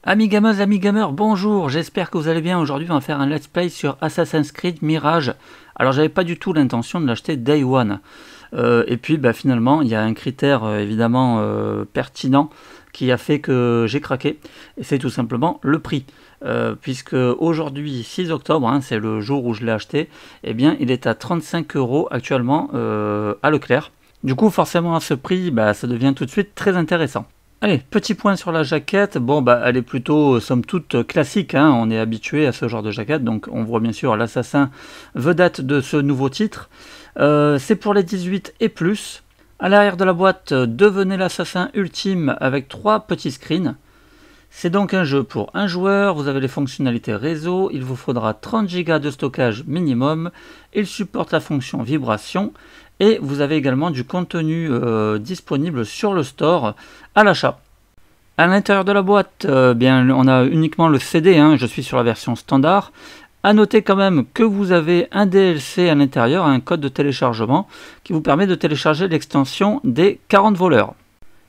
Amis gamers, amis gamers, bonjour, j'espère que vous allez bien. Aujourd'hui on va faire un let's play sur Assassin's Creed Mirage. Alors j'avais pas du tout l'intention de l'acheter Day One. Et puis finalement il y a un critère évidemment pertinent qui a fait que j'ai craqué. Et c'est tout simplement le prix. Puisque aujourd'hui 6 octobre, hein, c'est le jour où je l'ai acheté, eh bien il est à 35 € actuellement à Leclerc. Du coup forcément à ce prix, ça devient tout de suite très intéressant. Allez, petit point sur la jaquette. Bon, elle est plutôt, somme toute, classique, hein. On est habitué à ce genre de jaquette. Donc, on voit bien sûr l'assassin vedette de ce nouveau titre. C'est pour les 18 et plus. À l'arrière de la boîte, devenez l'assassin ultime avec 3 petits screens. C'est donc un jeu pour un joueur. Vous avez les fonctionnalités réseau. Il vous faudra 30 Go de stockage minimum. Il supporte la fonction vibration. Et vous avez également du contenu disponible sur le store à l'achat. À l'intérieur de la boîte, on a uniquement le CD, hein, je suis sur la version standard. A noter quand même que vous avez un DLC à l'intérieur, un code de téléchargement qui vous permet de télécharger l'extension des 40 voleurs.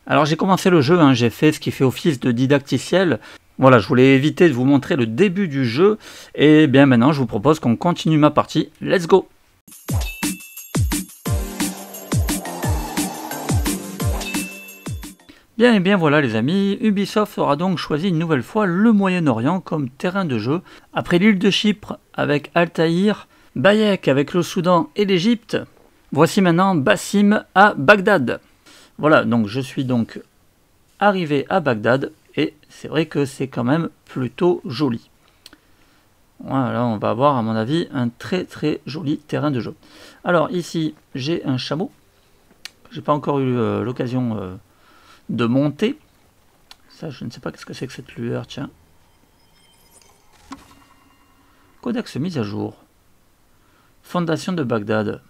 Alors j'ai commencé le jeu, hein, j'ai fait ce qui fait office de didacticiel. Voilà, je voulais éviter de vous montrer le début du jeu. Et bien maintenant je vous propose qu'on continue ma partie. Let's go! Bien et bien voilà les amis, Ubisoft aura donc choisi une nouvelle fois le Moyen-Orient comme terrain de jeu. Après l'île de Chypre avec Altaïr, Bayek avec le Soudan et l'Égypte, voici maintenant Bassim à Bagdad. Voilà, donc je suis donc arrivé à Bagdad et c'est vrai que c'est quand même plutôt joli. Voilà, on va avoir à mon avis un très très joli terrain de jeu. Alors ici j'ai un chameau, j'ai pas encore eu l'occasion de monter. Ça, je ne sais pas qu'est-ce que c'est que cette lueur, tiens. Codex mise à jour. Fondation de Bagdad.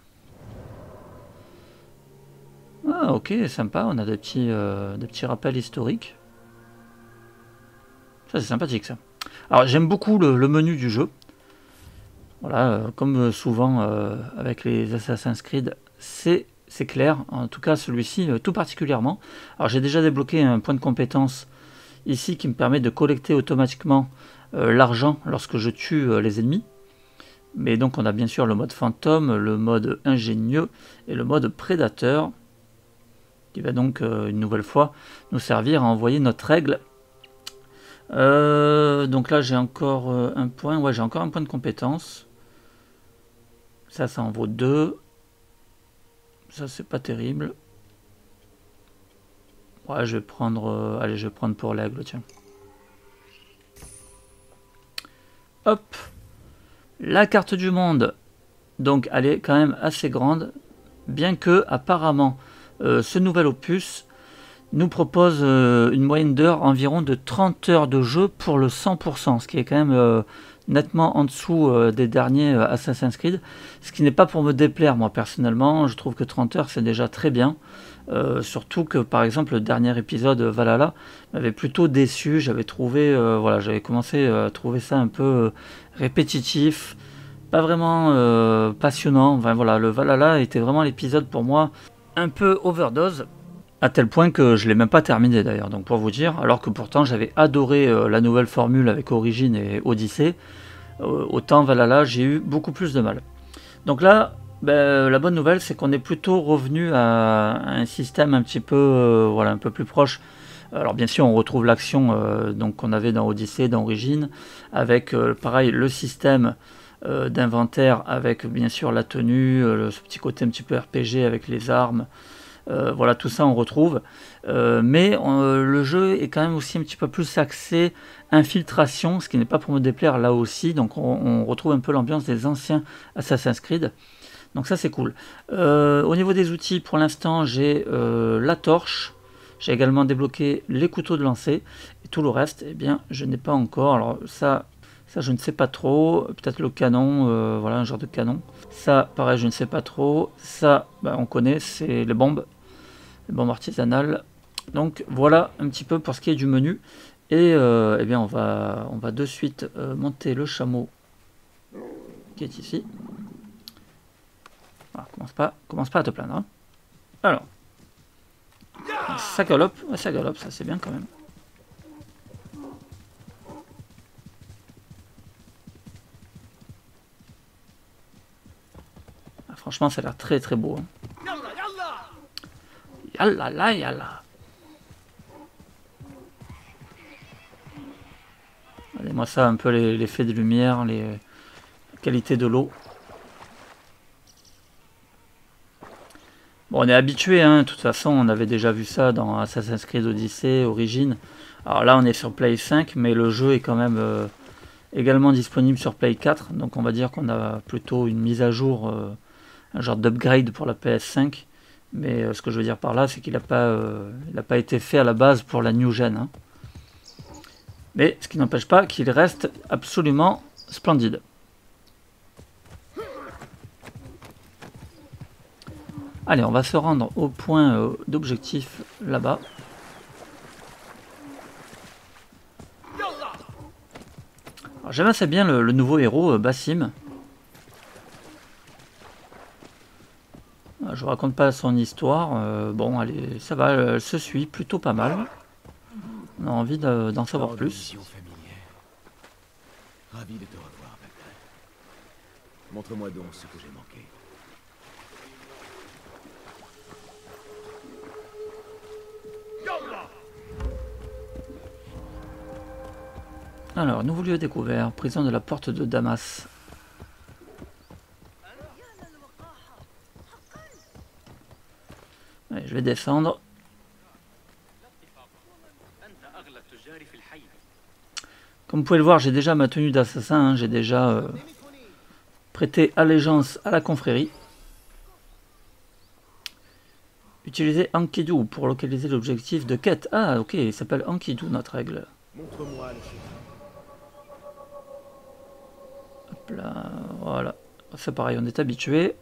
Ah, ok, sympa, on a des petits rappels historiques. Ça, c'est sympathique, ça. Alors, j'aime beaucoup le menu du jeu. Voilà, comme souvent avec les Assassin's Creed, c'est clair, en tout cas celui-ci tout particulièrement. Alors j'ai déjà débloqué un point de compétence ici qui me permet de collecter automatiquement l'argent lorsque je tue les ennemis. Mais donc on a bien sûr le mode fantôme, le mode ingénieux et le mode prédateur qui va donc une nouvelle fois nous servir à envoyer notre règle. Donc là j'ai encore un point, ouais j'ai encore un point de compétence. Ça en vaut 2. Ça c'est pas terrible. Ouais, je vais prendre allez, je vais prendre pour l'aigle, tiens. Hop. La carte du monde. Donc elle est quand même assez grande, bien que apparemment ce nouvel opus nous propose une moyenne d'heures environ de 30 heures de jeu pour le 100%, ce qui est quand même nettement en dessous des derniers Assassin's Creed, ce qui n'est pas pour me déplaire moi personnellement. Je trouve que 30 heures c'est déjà très bien, surtout que par exemple le dernier épisode Valhalla m'avait plutôt déçu. J'avais trouvé voilà, j'avais commencé à trouver ça un peu répétitif, pas vraiment passionnant. Enfin voilà, le Valhalla était vraiment l'épisode pour moi un peu overdose, à tel point que je ne l'ai même pas terminé d'ailleurs, donc pour vous dire, alors que pourtant j'avais adoré la nouvelle formule avec Origin et Odyssey, autant Valhalla j'ai eu beaucoup plus de mal. Donc là, la bonne nouvelle c'est qu'on est plutôt revenu à un système un petit peu, voilà, un peu plus proche. Alors bien sûr on retrouve l'action donc qu'on avait dans Odyssey, dans Origin, avec pareil le système d'inventaire avec bien sûr la tenue, ce petit côté un petit peu RPG avec les armes. Voilà, tout ça on retrouve, mais le jeu est quand même aussi un petit peu plus axé infiltration, ce qui n'est pas pour me déplaire là aussi. Donc on retrouve un peu l'ambiance des anciens Assassin's Creed, donc ça c'est cool. Au niveau des outils, pour l'instant j'ai la torche, j'ai également débloqué les couteaux de lancer, et tout le reste, eh bien je n'ai pas encore. Alors ça je ne sais pas trop, peut-être le canon, voilà, un genre de canon. Ça pareil je ne sais pas trop. Ça on connaît, c'est les bombes artisanales. Donc voilà un petit peu pour ce qui est du menu. Et eh bien on va de suite monter le chameau qui est ici. Voilà, commence pas à te plaindre, hein. Alors ça galope, ça c'est bien quand même. franchement, ça a l'air très très beau. Hein. Yalla la yalla. Regardez-moi ça, un peu l'effet de lumière, la qualité de l'eau. Bon, on est habitué, hein, de toute façon, on avait déjà vu ça dans Assassin's Creed Odyssey, Origins. Alors là, on est sur Play 5, mais le jeu est quand même également disponible sur Play 4. Donc on va dire qu'on a plutôt une mise à jour, un genre d'upgrade pour la PS5. Mais ce que je veux dire par là, c'est qu'il n'a pas été fait à la base pour la new gen. Hein. Mais ce qui n'empêche pas qu'il reste absolument splendide. Allez, on va se rendre au point d'objectif là-bas. J'aime assez bien le nouveau héros, Basim. Je vous raconte pas son histoire. Bon, allez, ça va, elle se suit plutôt pas mal. On a envie d'en savoir plus. Ravi de te revoir, Bagdad. Montre-moi donc ce que j'ai manqué. Alors, nouveau lieu découvert, prison de la porte de Damas. Allez, je vais descendre. Comme vous pouvez le voir, j'ai déjà ma tenue d'assassin, hein, j'ai déjà prêté allégeance à la confrérie. Utilisez Enkidu pour localiser l'objectif de quête. Ah, ok, il s'appelle Enkidu, notre règle. Montre-moi le chemin. Hop là, voilà. C'est pareil, on est habitué.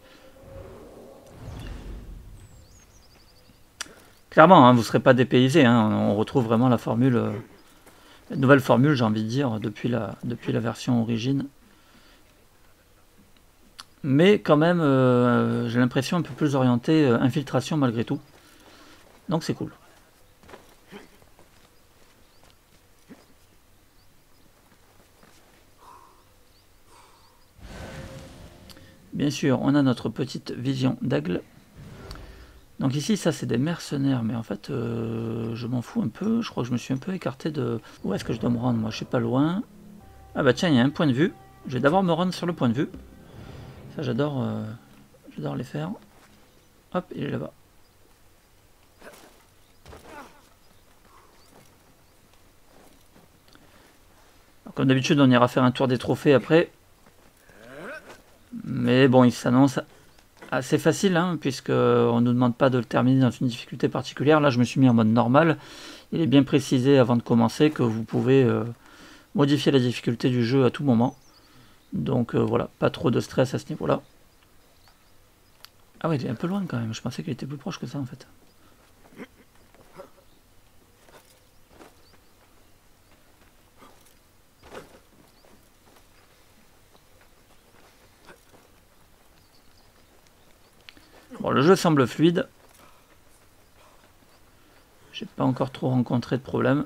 Clairement, hein, vous ne serez pas dépaysé. Hein, on retrouve vraiment la formule, la nouvelle formule, j'ai envie de dire, depuis la version origine. Mais quand même, j'ai l'impression un peu plus orienté infiltration malgré tout. Donc c'est cool. Bien sûr, on a notre petite vision d'aigle. Donc ici, ça c'est des mercenaires, mais en fait, je m'en fous un peu. Je crois que je me suis un peu écarté de... Où est-ce que je dois me rendre? Moi, je suis pas loin. Ah bah tiens, il y a un point de vue. Je vais d'abord me rendre sur le point de vue. Ça, j'adore les faire. Hop, il est là-bas. Comme d'habitude, on ira faire un tour des trophées après. Mais bon, il s'annonce assez facile, hein, puisqu'on ne nous demande pas de le terminer dans une difficulté particulière. Là, je me suis mis en mode normal. Il est bien précisé avant de commencer que vous pouvez modifier la difficulté du jeu à tout moment. Donc voilà, pas trop de stress à ce niveau-là. Ah ouais, il est un peu loin quand même. Je pensais qu'il était plus proche que ça en fait. Bon, le jeu semble fluide. J'ai pas encore trop rencontré de problème.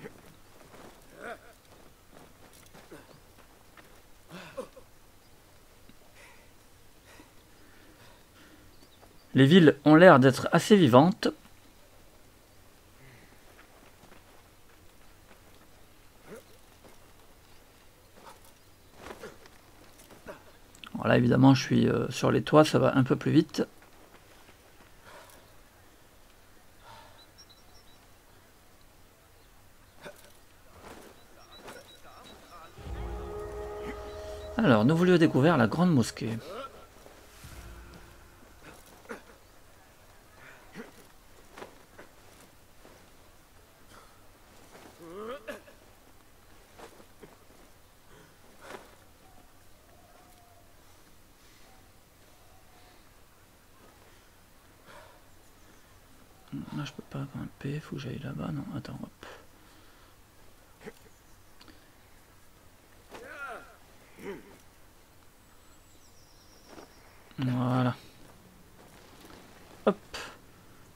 Les villes ont l'air d'être assez vivantes. Alors là, évidemment, je suis sur les toits, ça va un peu plus vite. Alors, nouveau lieu découvert, la grande mosquée. Là, je peux pas grimper, faut que j'aille là-bas. Non, attends, hop. Voilà. Hop.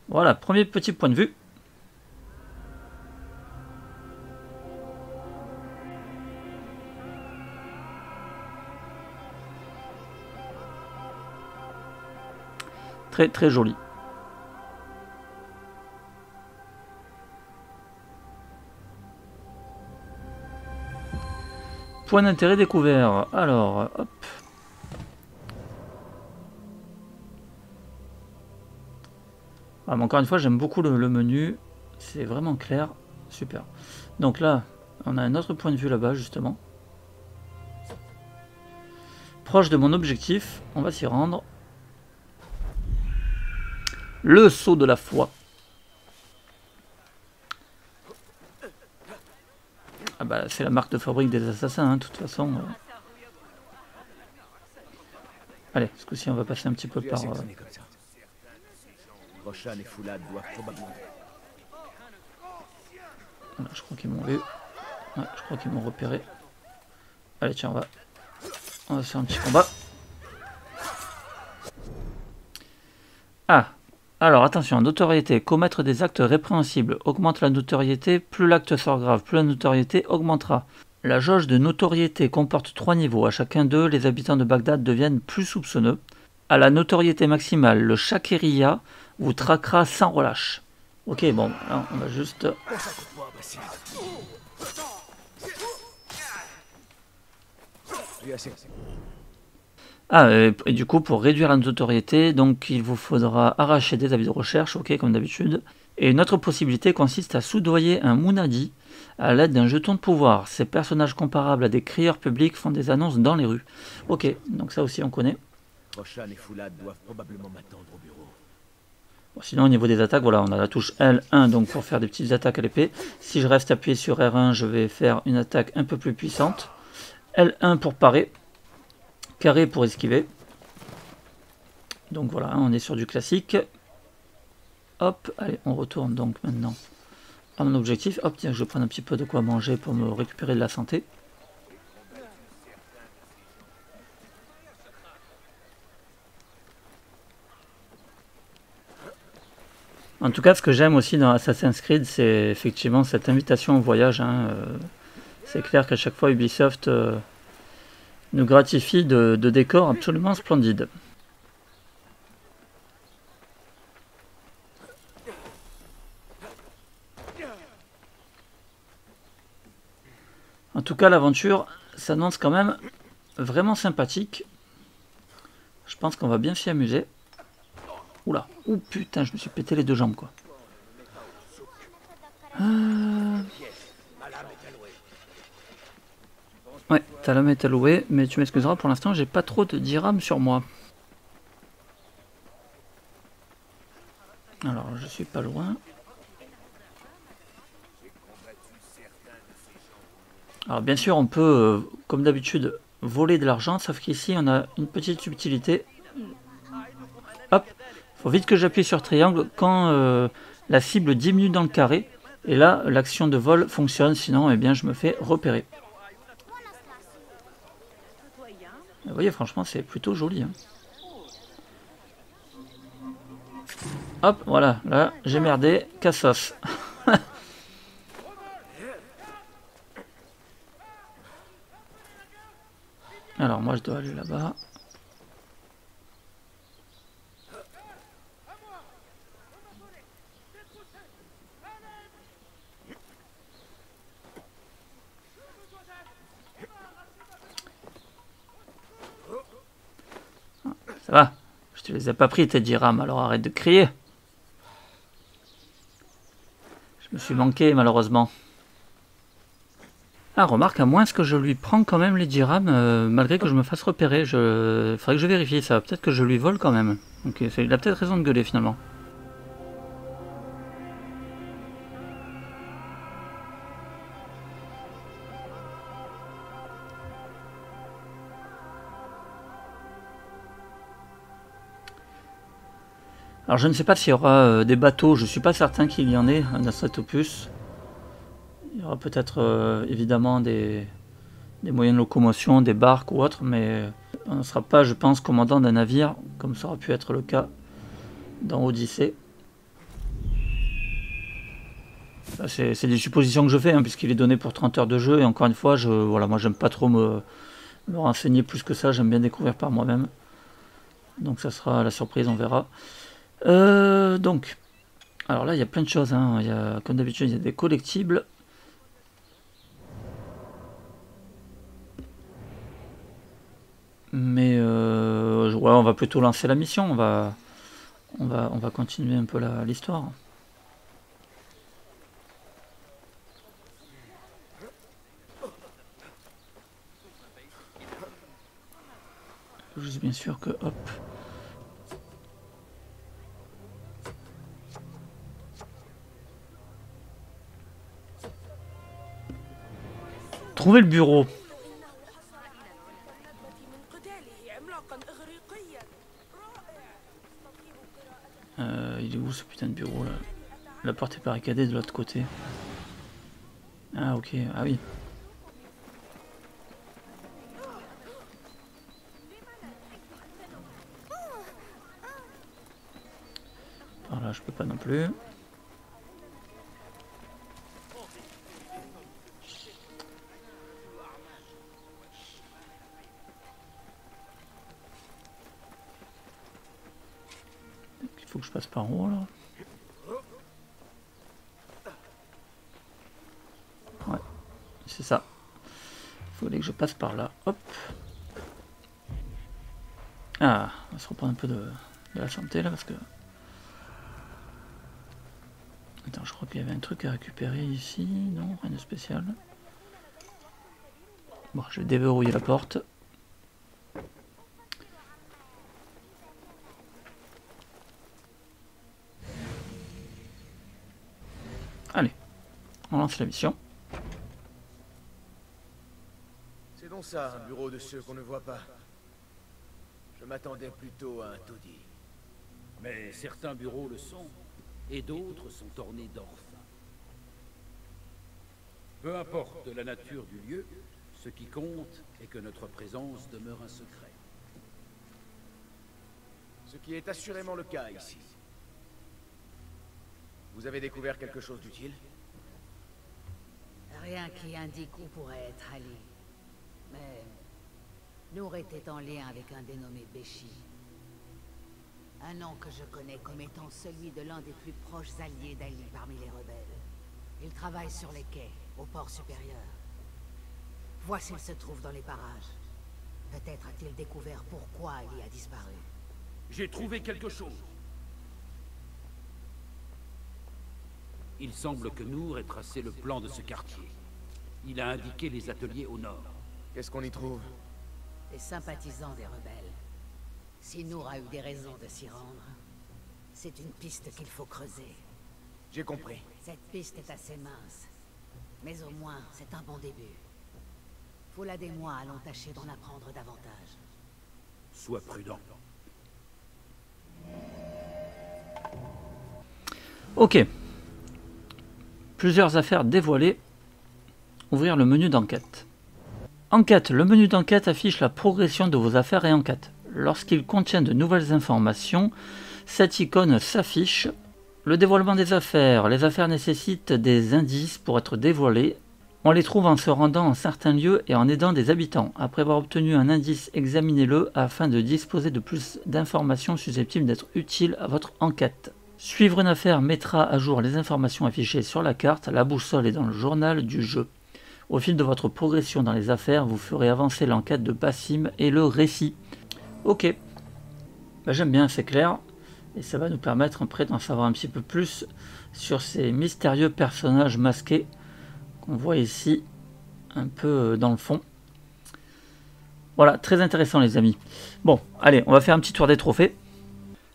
Voilà, premier petit point de vue. Très très joli. Point d'intérêt découvert. Alors, hop. Ah, mais encore une fois, j'aime beaucoup le menu. C'est vraiment clair. Super. Donc là, on a un autre point de vue là-bas, justement. Proche de mon objectif. On va s'y rendre. Le sceau de la foi. Ah bah, c'est la marque de fabrique des assassins, hein, de toute façon. Allez, ce coup-ci, on va passer un petit peu par... Roshan et Foulad doivent probablement... Voilà, je crois qu'ils m'ont vu. Ouais, je crois qu'ils m'ont repéré. Allez, tiens, on va faire un petit combat. Ah, alors attention, notoriété. Commettre des actes répréhensibles augmente la notoriété. Plus l'acte sort grave, plus la notoriété augmentera. La jauge de notoriété comporte 3 niveaux. À chacun d'eux, les habitants de Bagdad deviennent plus soupçonneux. À la notoriété maximale, le Shakiriya vous traquera sans relâche. Ok, bon, là, on va juste... Ah, et du coup, pour réduire la notoriété, donc il vous faudra arracher des avis de recherche, ok, comme d'habitude. Et une autre possibilité consiste à soudoyer un Munadi à l'aide d'un jeton de pouvoir. Ces personnages comparables à des crieurs publics font des annonces dans les rues. Ok, donc ça aussi on connaît. Roshan et Foulad doivent probablement m'attendre au bureau. Bon, sinon au niveau des attaques, voilà, on a la touche L1 donc pour faire des petites attaques à l'épée. Si je reste appuyé sur R1, je vais faire une attaque un peu plus puissante. L1 pour parer. Carré pour esquiver. Donc voilà, on est sur du classique. Hop, allez, on retourne donc maintenant à mon objectif. Hop, tiens, je vais prendre un petit peu de quoi manger pour me récupérer de la santé. En tout cas, ce que j'aime aussi dans Assassin's Creed, c'est effectivement cette invitation au voyage. Hein. C'est clair qu'à chaque fois, Ubisoft nous gratifie de décors absolument splendides. En tout cas, l'aventure s'annonce quand même vraiment sympathique. Je pense qu'on va bien s'y amuser. Oula, oh putain, je me suis pété les 2 jambes quoi. Ouais, ta lame est allouée, mais tu m'excuseras, pour l'instant j'ai pas trop de dirhams sur moi. Alors, je suis pas loin. Alors bien sûr, on peut, comme d'habitude, voler de l'argent, sauf qu'ici on a une petite subtilité. Hop, faut vite que j'appuie sur triangle quand la cible diminue dans le carré. Et là, l'action de vol fonctionne, sinon eh bien, je me fais repérer. Vous voyez, franchement, c'est plutôt joli. Hein. Hop, voilà, là, j'ai merdé, cassos. Alors, moi, je dois aller là-bas. Ça va, je te les ai pas pris tes dirhams, alors arrête de crier. Je me suis manqué malheureusement. Ah, remarque, à moins que je lui prends quand même les dirhams, malgré que je me fasse repérer. Faudrait que je vérifie ça, peut-être que je lui vole quand même. Donc il a peut-être raison de gueuler finalement. Alors je ne sais pas s'il y aura des bateaux, je suis pas certain qu'il y en ait dans cet opus. Il y aura peut-être évidemment des moyens de locomotion, des barques ou autres, mais on ne sera pas, je pense, commandant d'un navire, comme ça aurait pu être le cas dans Odyssey. C'est des suppositions que je fais, hein, puisqu'il est donné pour 30 heures de jeu, et encore une fois, voilà, moi j'aime pas trop me renseigner plus que ça, j'aime bien découvrir par moi-même. Donc ça sera la surprise, on verra. Donc, alors là, il y a plein de choses. Hein. Il y a, comme d'habitude, il y a des collectibles. Mais ouais, on va plutôt lancer la mission. On va continuer un peu l'histoire. Juste bien sûr que hop. Trouver le bureau. Il est où ce putain de bureau là? La porte est barricadée de l'autre côté. Ah ok, ah oui. Par là je peux pas non plus. Il faut que je passe par en haut là. Ouais, c'est ça. Il fallait que je passe par là. Hop. Ah, on va se reprendre un peu de la santé là parce que... Attends, je crois qu'il y avait un truc à récupérer ici. Non, rien de spécial. Bon, je vais déverrouiller la porte. Allez, on lance la mission. C'est donc ça, un bureau de ceux qu'on ne voit pas. Je m'attendais plutôt à un taudis. Mais certains bureaux le sont, et d'autres sont ornés d'orphelins. Peu importe la nature du lieu, ce qui compte est que notre présence demeure un secret. Ce qui est assurément le cas ici. Vous avez découvert quelque chose d'utile? Rien qui indique où pourrait être Ali. Mais Nour était en lien avec un dénommé Béchi. Un nom que je connais comme étant celui de l'un des plus proches alliés d'Ali parmi les rebelles. Il travaille sur les quais, au port supérieur. Vois s'il se trouve dans les parages. Peut-être a-t-il découvert pourquoi Ali a disparu. J'ai trouvé quelque chose. Il semble que Nour ait tracé le plan de ce quartier. Il a indiqué les ateliers au nord. Qu'est-ce qu'on y trouve? Des sympathisants des rebelles. Si Nour a eu des raisons de s'y rendre, c'est une piste qu'il faut creuser. J'ai compris. Cette piste est assez mince. Mais au moins, c'est un bon début. Foulad et moi allons tâcher d'en apprendre davantage. Sois prudent. Ok. Plusieurs affaires dévoilées. Ouvrir le menu d'enquête. Enquête. Le menu d'enquête affiche la progression de vos affaires et enquêtes. Lorsqu'il contient de nouvelles informations, cette icône s'affiche. Le dévoilement des affaires. Les affaires nécessitent des indices pour être dévoilées. On les trouve en se rendant en certains lieux et en aidant des habitants. Après avoir obtenu un indice, examinez-le afin de disposer de plus d'informations susceptibles d'être utiles à votre enquête. Suivre une affaire mettra à jour les informations affichées sur la carte, la boussole et dans le journal du jeu. Au fil de votre progression dans les affaires, vous ferez avancer l'enquête de Basim et le récit. Ok, j'aime bien, c'est clair. Et ça va nous permettre après d'en savoir un petit peu plus sur ces mystérieux personnages masqués qu'on voit ici, un peu dans le fond. Voilà, très intéressant les amis. Bon, allez, on va faire un petit tour des trophées.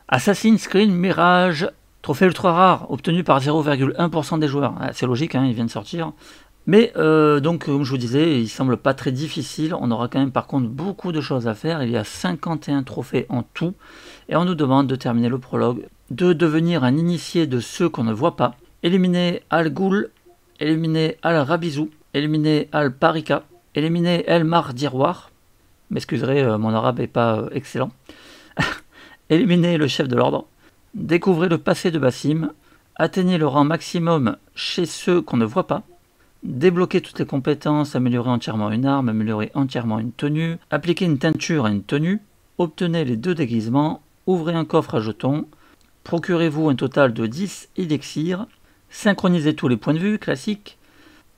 Assassin's Creed Mirage, trophée ultra rare, obtenu par 0,1% des joueurs. Ah, c'est logique, hein, il vient de sortir. Mais donc, comme je vous disais, il semble pas très difficile. On aura quand même par contre beaucoup de choses à faire. Il y a 51 trophées en tout. Et on nous demande de terminer le prologue, de devenir un initié de ceux qu'on ne voit pas, éliminer Al-Ghul, éliminer Al-Rabizou, éliminer Al-Parika, éliminer El-Mar d'Iroir. M'excuserez, mon arabe n'est pas excellent. Éliminez le chef de l'ordre, découvrez le passé de Basim, atteignez le rang maximum chez ceux qu'on ne voit pas, débloquez toutes les compétences, améliorer entièrement une arme, améliorer entièrement une tenue, appliquer une teinture à une tenue, obtenez les 2 déguisements, ouvrez un coffre à jetons, Procurez-vous un total de 10 élixirs. Synchronisez tous les points de vue, classique.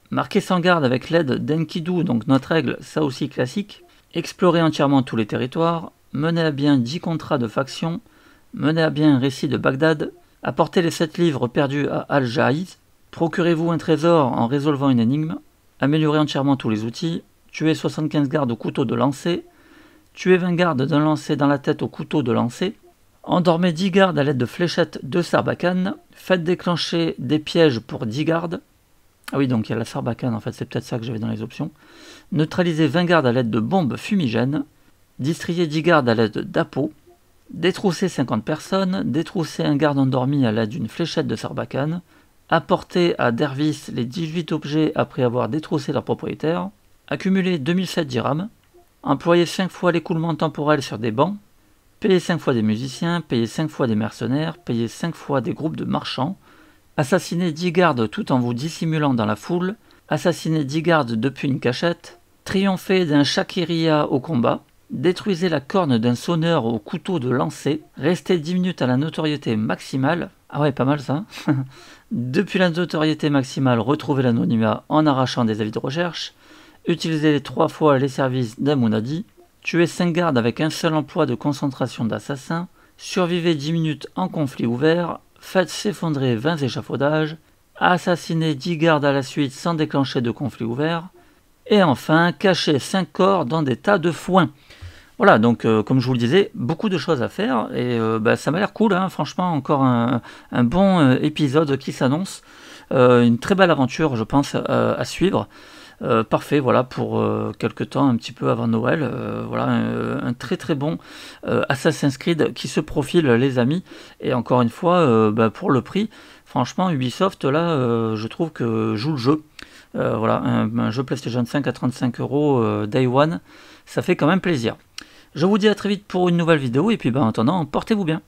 Marquez sans garde avec l'aide d'Enkidu, donc notre règle, ça aussi classique. Explorez entièrement tous les territoires. Menez à bien 10 contrats de faction. Menez à bien un récit de Bagdad. Apportez les 7 livres perdus à Al-Jahiz. Procurez-vous un trésor en résolvant une énigme. Améliorez entièrement tous les outils. Tuez 75 gardes au couteau de lancer. Tuez 20 gardes d'un lancer dans la tête au couteau de lancer. Endormez 10 gardes à l'aide de fléchettes de Sarbacane. Faites déclencher des pièges pour 10 gardes. Ah oui, donc il y a la Sarbacane, en fait, c'est peut-être ça que j'avais dans les options. Neutralisez 20 gardes à l'aide de bombes fumigènes. Distriez 10 gardes à l'aide d'appâts. Détroussez 50 personnes. Détroussez un garde endormi à l'aide d'une fléchette de Sarbacane. Apportez à Dervis les 18 objets après avoir détroussé leur propriétaire. Accumulez 2007 dirhams. Employez 5 fois l'écoulement temporel sur des bancs. Payez 5 fois des musiciens. Payez 5 fois des mercenaires. Payez 5 fois des groupes de marchands. Assassinez 10 gardes tout en vous dissimulant dans la foule. Assassinez 10 gardes depuis une cachette. Triomphez d'un Shakiria au combat. Détruisez la corne d'un sonneur au couteau de lancer. Restez 10 minutes à la notoriété maximale. Ah ouais, pas mal ça. Depuis la notoriété maximale, retrouvez l'anonymat en arrachant des avis de recherche. Utilisez 3 fois les services d'Amunadi. Tuez 5 gardes avec un seul emploi de concentration d'assassins. Survivez 10 minutes en conflit ouvert. Faites s'effondrer 20 échafaudages. Assassinez 10 gardes à la suite sans déclencher de conflit ouvert. Et enfin, cachez 5 corps dans des tas de foin. Voilà, donc comme je vous le disais, beaucoup de choses à faire et ça m'a l'air cool, hein, franchement, encore un bon épisode qui s'annonce, une très belle aventure, je pense, à suivre. Parfait, voilà, pour quelques temps, un petit peu avant Noël, voilà, un très très bon Assassin's Creed qui se profile, les amis, et encore une fois, pour le prix, franchement, Ubisoft, là, je trouve que joue le jeu. Voilà, un jeu PlayStation 5 à 35 € Day One, ça fait quand même plaisir. Je vous dis à très vite pour une nouvelle vidéo, et puis en attendant, portez-vous bien.